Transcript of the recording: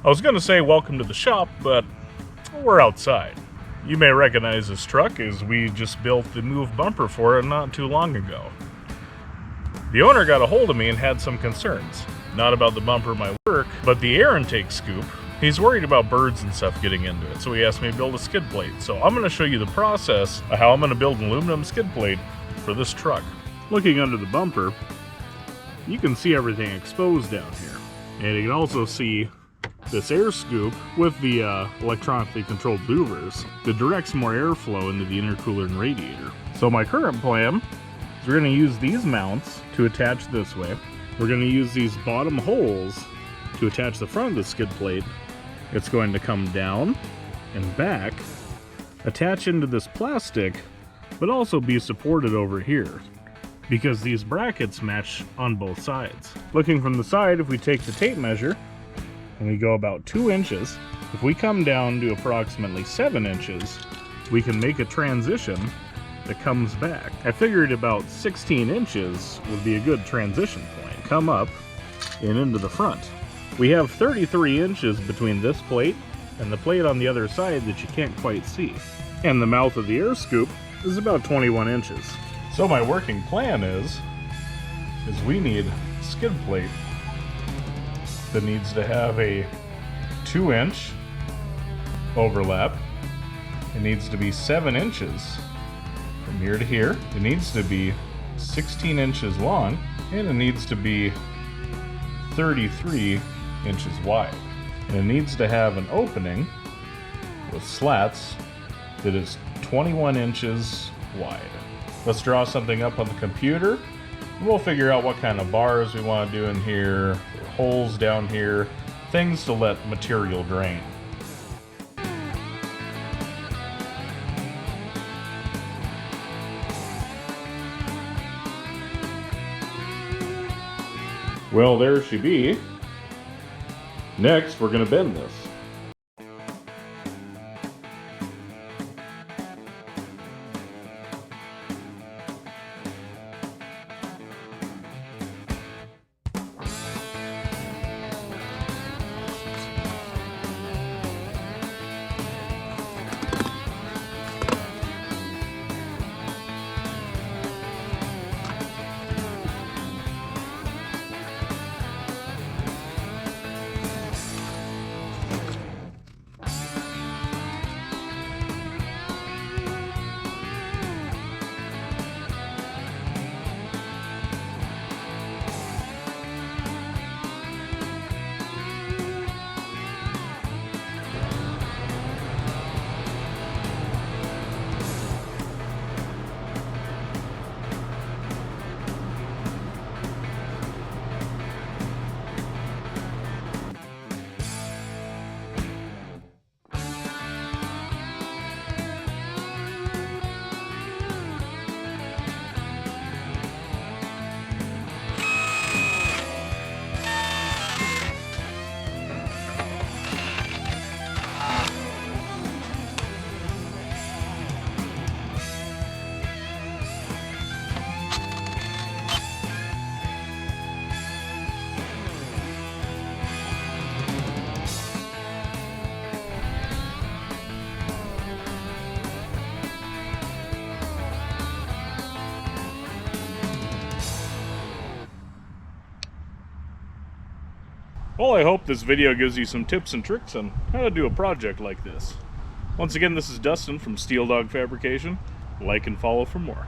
I was going to say welcome to the shop, but we're outside. You may recognize this truck as we just built the move bumper for it not too long ago. The owner got a hold of me and had some concerns. Not about the bumper my work, but the air intake scoop. He's worried about birds and stuff getting into it, so he asked me to build a skid plate. So I'm going to show you the process of how I'm going to build an aluminum skid plate for this truck. Looking under the bumper, you can see everything exposed down here. And you can also see this air scoop with the electronically controlled louvers that directs more airflow into the intercooler and radiator. So my current plan is we're going to use these mounts to attach this way. We're going to use these bottom holes to attach the front of the skid plate. It's going to come down and back, attach into this plastic, but also be supported over here because these brackets match on both sides. Looking from the side, if we take the tape measure and we go about 2 inches, if we come down to approximately 7 inches, we can make a transition that comes back. I figured about 16 inches would be a good transition point. Come up and into the front. We have 33 inches between this plate and the plate on the other side that you can't quite see. And the mouth of the air scoop is about 21 inches. So my working plan is we need a skid plate that needs to have a 2-inch overlap. It needs to be 7 inches from here to here. It needs to be 16 inches long, and it needs to be 33 inches wide. And it needs to have an opening with slats that is 21 inches wide. Let's draw something up on the computer. We'll figure out what kind of bars we want to do in here, holes down here, things to let material drain. Well, there she be. Next, we're going to bend this. Well, I hope this video gives you some tips and tricks on how to do a project like this. Once again, this is Dustin from Steel Dog Fabrication. Like and follow for more.